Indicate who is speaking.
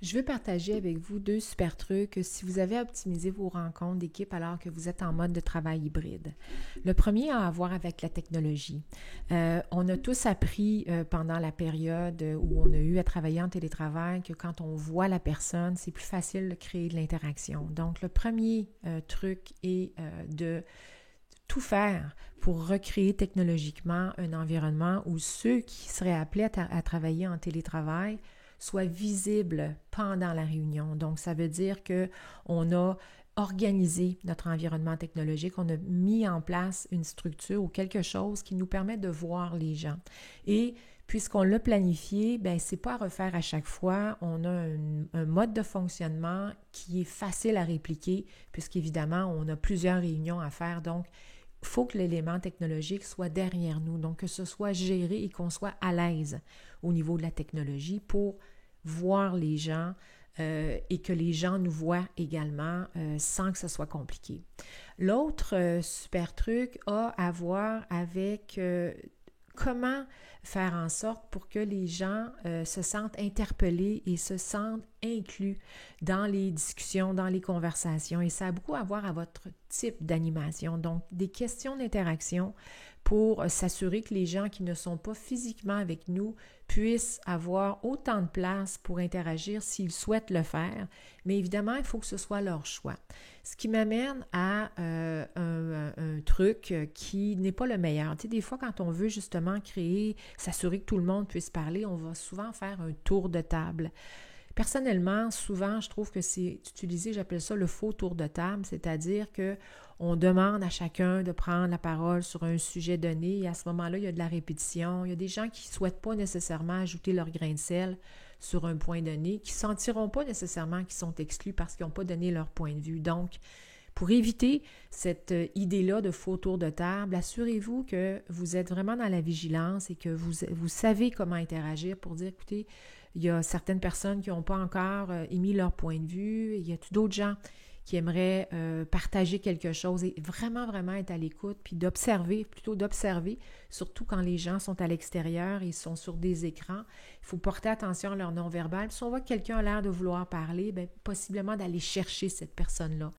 Speaker 1: Je veux partager avec vous deux super trucs si vous avez optimisé vos rencontres d'équipe alors que vous êtes en mode de travail hybride. Le premier a à voir avec la technologie. On a tous appris pendant la période où on a eu à travailler en télétravail que quand on voit la personne, c'est plus facile de créer de l'interaction. Donc, le premier truc est de tout faire pour recréer technologiquement un environnement où ceux qui seraient appelés à travailler en télétravail soient visibles pendant la réunion. Donc, ça veut dire qu'on a organisé notre environnement technologique, on a mis en place une structure ou quelque chose qui nous permet de voir les gens. Et puisqu'on l'a planifié, bien, c'est pas à refaire à chaque fois. On a un mode de fonctionnement qui est facile à répliquer, puisqu'évidemment, on a plusieurs réunions à faire. Donc, il faut que l'élément technologique soit derrière nous, donc que ce soit géré et qu'on soit à l'aise au niveau de la technologie pour voir les gens et que les gens nous voient également sans que ce soit compliqué. L'autre super truc a à voir avec comment faire en sorte pour que les gens se sentent interpellés et se sentent inclus dans les discussions, dans les conversations. Et ça a beaucoup à voir à votre type d'animation. Donc, des questions d'interaction pour s'assurer que les gens qui ne sont pas physiquement avec nous puissent avoir autant de place pour interagir s'ils souhaitent le faire. Mais évidemment, il faut que ce soit leur choix. Ce qui m'amène à un truc qui n'est pas le meilleur. Tu sais, des fois, quand on veut justement créer, s'assurer que tout le monde puisse parler, on va souvent faire un tour de table. Personnellement, souvent, je trouve que c'est utilisé, j'appelle ça le faux tour de table, c'est-à-dire qu'on demande à chacun de prendre la parole sur un sujet donné et à ce moment-là, il y a de la répétition. Il y a des gens qui ne souhaitent pas nécessairement ajouter leur grain de sel sur un point donné, qui ne sentiront pas nécessairement qu'ils sont exclus parce qu'ils n'ont pas donné leur point de vue. Donc, pour éviter cette idée-là de faux tour de table, assurez-vous que vous êtes vraiment dans la vigilance et que vous savez comment interagir pour dire, écoutez, il y a certaines personnes qui n'ont pas encore émis leur point de vue, il y a d'autres gens qui aimeraient partager quelque chose et vraiment, vraiment être à l'écoute, puis d'observer, plutôt d'observer, surtout quand les gens sont à l'extérieur et sont sur des écrans. Il faut porter attention à leur non-verbal. Si on voit que quelqu'un a l'air de vouloir parler, bien, possiblement d'aller chercher cette personne-là